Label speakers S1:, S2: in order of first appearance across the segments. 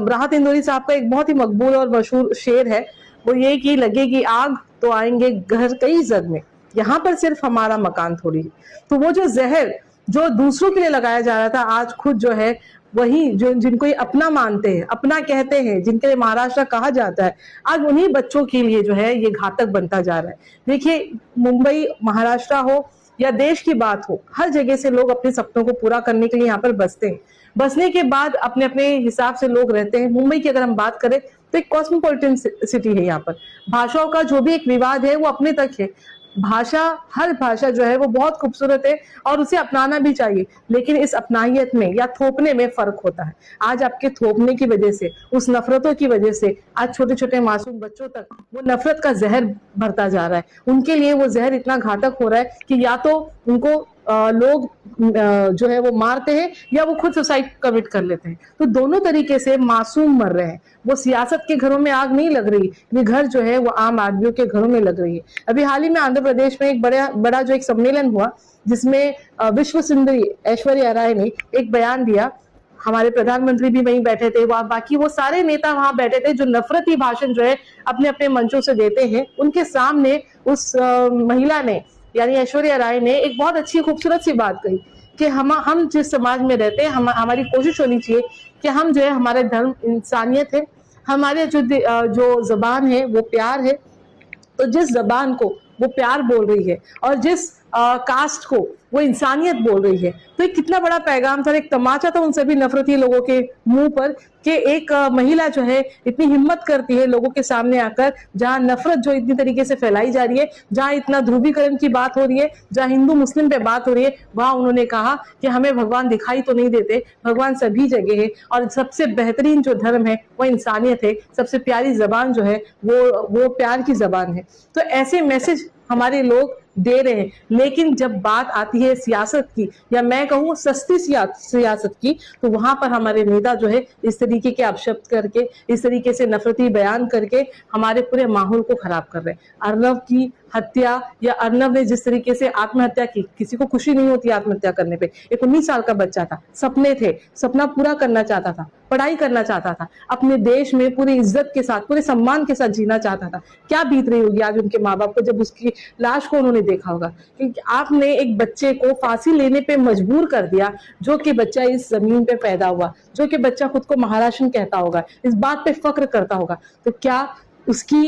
S1: राहत इंदौरी साहब का एक बहुत ही मकबूल और मशहूर शेर है, वो ये कि लगेगी आग तो आएंगे घर कई जग में, यहाँ पर सिर्फ हमारा मकान थोड़ी। तो वो जो जहर जो दूसरों के लिए लगाया जा रहा था, आज खुद जो है वही जो जिनको ये अपना मानते हैं, अपना कहते हैं, जिनके लिए महाराष्ट्र कहा जाता है, आज उन्हीं बच्चों के लिए जो है ये घातक बनता जा रहा है। देखिए, मुंबई, महाराष्ट्र हो या देश की बात हो, हर जगह से लोग अपने सपनों को पूरा करने के लिए यहाँ पर बसते हैं। बसने के बाद अपने अपने हिसाब से लोग रहते हैं। मुंबई की अगर हम बात करें तो एक कॉस्मोपॉलिटन सिटी है। यहाँ पर भाषाओं का जो भी एक विवाद है वो अपने तक है। भाषा, हर भाषा जो है वो बहुत खूबसूरत है और उसे अपनाना भी चाहिए, लेकिन इस अपनाहियत में या थोपने में फर्क होता है। आज आपके थोपने की वजह से, उस नफरतों की वजह से आज छोटे छोटे मासूम बच्चों तक वो नफरत का जहर भरता जा रहा है। उनके लिए वो जहर इतना घातक हो रहा है कि या तो उनको लोग जो है वो मारते हैं या वो खुद सुसाइड कमिट कर लेते हैं। तो दोनों तरीके से मासूम मर रहे हैं। वो सियासत के घरों में आग नहीं लग रही, ये घर जो है वो आम आदमियों के घरों में लग रही है। अभी हाल ही में आंध्र प्रदेश में एक बड़ा जो एक सम्मेलन हुआ, जिसमें विश्व सुंदरी ऐश्वर्या राय ने एक बयान दिया। हमारे प्रधानमंत्री भी वहीं बैठे थे, बाकी वो सारे नेता वहां बैठे थे जो नफरती भाषण जो है अपने अपने मंचों से देते हैं। उनके सामने उस महिला ने, यानी ऐश्वर्या राय ने, एक बहुत अच्छी खूबसूरत सी बात कही कि हम जिस समाज में रहते हैं, हमारी कोशिश होनी चाहिए कि हम जो है, हमारे धर्म इंसानियत है, हमारे जो जबान है वो प्यार है। तो जिस जबान को वो प्यार बोल रही है और जिस कास्ट को वो इंसानियत बोल रही है, तो एक कितना बड़ा पैगाम था, एक तमाचा था उन सभी नफरती लोगों के मुंह पर कि एक महिला जो है इतनी हिम्मत करती है लोगों के सामने आकर, जहां नफरत जो इतनी तरीके से फैलाई जा रही है, जहां इतना ध्रुवीकरण की बात हो रही है, जहां हिंदू मुस्लिम पे बात हो रही है, वहां उन्होंने कहा कि हमें भगवान दिखाई तो नहीं देते, भगवान सभी जगह है और सबसे बेहतरीन जो धर्म है वो इंसानियत है, सबसे प्यारी जबान जो है वो प्यार की जबान है। तो ऐसे मैसेज हमारे लोग दे रहे हैं, लेकिन जब बात आती है सियासत की, या मैं कहूँ सस्ती सियासत की, तो वहां पर हमारे नेता जो है इस तरीके के अपशब्द करके, इस तरीके से नफरती बयान करके हमारे पूरे माहौल को खराब कर रहे हैं। अर्नव की हत्या, या अर्नव ने जिस तरीके से आत्महत्या की, किसी को खुशी नहीं होती आत्महत्या करने पे। एक 19 साल का बच्चा था, सपने थे, सपना पूरा करना चाहता था, पढ़ाई करना चाहता था, अपने देश में पूरी इज्जत के साथ, पूरे सम्मान के साथ जीना चाहता था। क्या बीत रही होगी आज उनके माँ बाप को जब उसकी लाश को उन्होंने देखा होगा, क्योंकि आपने एक बच्चे को फांसी लेने पे मजबूर कर दिया, जो कि बच्चा इस जमीन पे पैदा हुआ, जो कि बच्चा खुद को महाराष्ट्र कहता होगा, इस बात पे फक्र करता होगा। तो क्या उसकी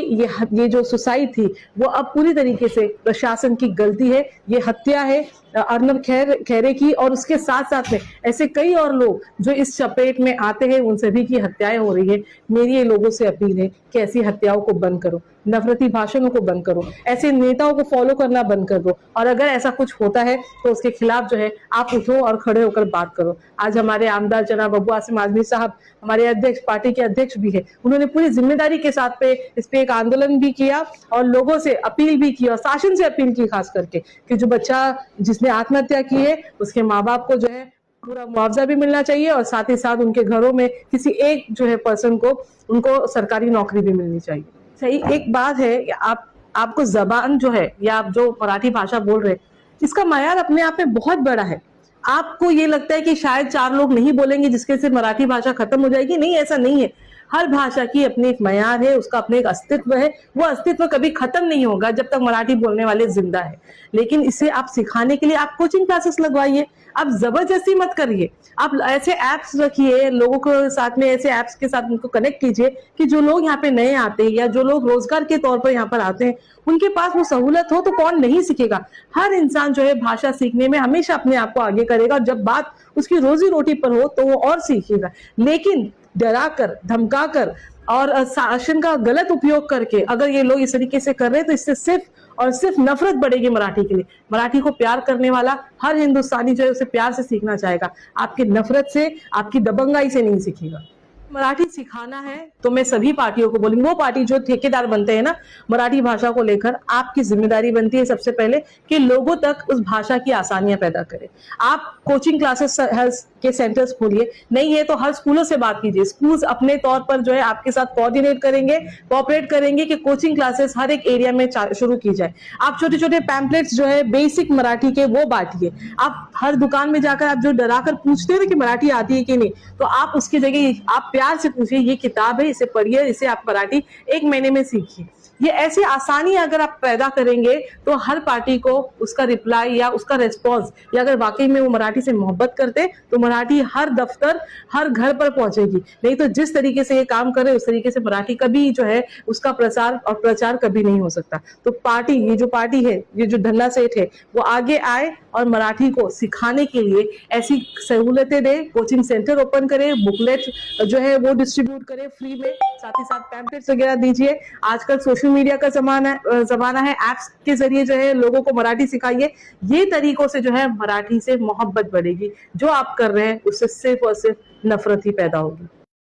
S1: ये जो सुसाइड थी वो अब पूरी तरीके से प्रशासन की गलती है? ये हत्या है अर्नव खैरे की, और उसके साथ साथ में ऐसे कई और लोग जो इस चपेट में आते हैं, उन सभी की हत्याएं हो रही है। मेरी ये लोगों से अपील है कि ऐसी हत्याओं को बंद करो, नफरती भाषणों को बंद करो, ऐसे नेताओं को फॉलो करना बंद कर दो, और अगर ऐसा कुछ होता है तो उसके खिलाफ जो है आप उठो और खड़े होकर बात करो। आज हमारे आमदार जनाब अबू आसिम आजमी साहब, हमारे अध्यक्ष, पार्टी के अध्यक्ष भी है, उन्होंने पूरी जिम्मेदारी के साथ इस पे एक आंदोलन भी किया और लोगों से अपील भी की और शासन से अपील की, खास करके कि जो बच्चा जिसने आत्महत्या की है उसके माँ बाप को जो है पूरा मुआवजा भी मिलना चाहिए, और साथ ही साथ उनके घरों में किसी एक जो है पर्सन को, उनको सरकारी नौकरी भी मिलनी चाहिए। सही, एक बात है, आपको जबान जो है, या आप जो मराठी भाषा बोल रहे हैं, इसका मयार अपने आप में बहुत बड़ा है। आपको ये लगता है कि शायद 4 लोग नहीं बोलेंगे जिसके से मराठी भाषा खत्म हो जाएगी, नहीं, ऐसा नहीं है। हर भाषा की अपनी एक मयार है, उसका अपने एक अस्तित्व है। वो अस्तित्व कभी खत्म नहीं होगा जब तक मराठी बोलने वाले जिंदा है। लेकिन इसे आप सिखाने के लिए आप कोचिंग क्लासेस लगवाइए, आप जबरदस्ती मत करिए। आप ऐसे ऐप्स रखिए, लोगों के साथ में ऐसे ऐप्स के साथ उनको कनेक्ट कीजिए कि जो लोग यहाँ पे नए आते हैं या जो लोग रोजगार के तौर पर यहाँ पर आते हैं, उनके पास वो सहूलत हो, तो कौन नहीं सीखेगा। हर इंसान जो है भाषा सीखने में हमेशा अपने आप को आगे करेगा, जब बात उसकी रोजी रोटी पर हो तो वो और सीखेगा। लेकिन डराकर, धमकाकर और शासन का गलत उपयोग करके अगर ये लोग इस तरीके से कर रहे हैं, तो इससे सिर्फ और सिर्फ नफरत बढ़ेगी मराठी के लिए। मराठी को प्यार करने वाला हर हिंदुस्तानी जो है उसे प्यार से सीखना चाहेगा, आपकी नफरत से, आपकी दबंगाई से नहीं सीखेगा। मराठी सिखाना है तो मैं सभी पार्टियों को बोलूंगी, वो पार्टी जो ठेकेदार बनते हैं ना मराठी भाषा को लेकर, आपकी जिम्मेदारी बनती है सबसे पहले कि लोगों तक उस भाषा की आसानियां पैदा करें। आप कोचिंग क्लासेस के सेंटर्स खोलिए, नहीं है तो हर स्कूलों से बात कीजिए, स्कूल्स अपने तौर पर जो है आपके साथ कोऑर्डिनेट करेंगे, कोऑपरेट करेंगे कि कोचिंग क्लासेस हर एक एरिया में शुरू की जाए। आप छोटे छोटे पैम्पलेट्स जो है बेसिक मराठी के वो बांटिए। आप हर दुकान में जाकर आप जो डरा कर पूछते हो कि मराठी आती है कि नहीं, तो आप उसकी जगह आप प्यार से पूछिए, ये किताब है, इसे पढ़िए, इसे आप मराठी 1 महीने में सीखिए। ये ऐसी आसानी अगर आप पैदा करेंगे तो हर पार्टी को उसका रिप्लाई या उसका रिस्पॉन्स, या अगर वाकई में वो मराठी से मोहब्बत करते तो मराठी हर दफ्तर हर घर पर पहुंचेगी। नहीं तो जिस तरीके से ये काम कर रहे उस तरीके से मराठी कभी जो है उसका प्रसार और प्रचार कभी नहीं हो सकता। तो पार्टी, ये जो पार्टी है, ये जो धन्ना सेठ है, वो आगे आए और मराठी को सिखाने के लिए ऐसी सहूलतें दे, कोचिंग सेंटर ओपन करे, बुकलेट जो है वो डिस्ट्रीब्यूट करे फ्री में, साथ ही साथ पैम्पलेट्स वगैरह दीजिए। आजकल सोशल मीडिया का जमाना है, ऐप्स के जरिए जो है लोगों को मराठी सिखाइए। ये तरीकों से जो है मराठी से मोहब्बत बढ़ेगी। जो आप कर रहे हैं उससे सिर्फ और सिर्फ नफरत ही पैदा होगी।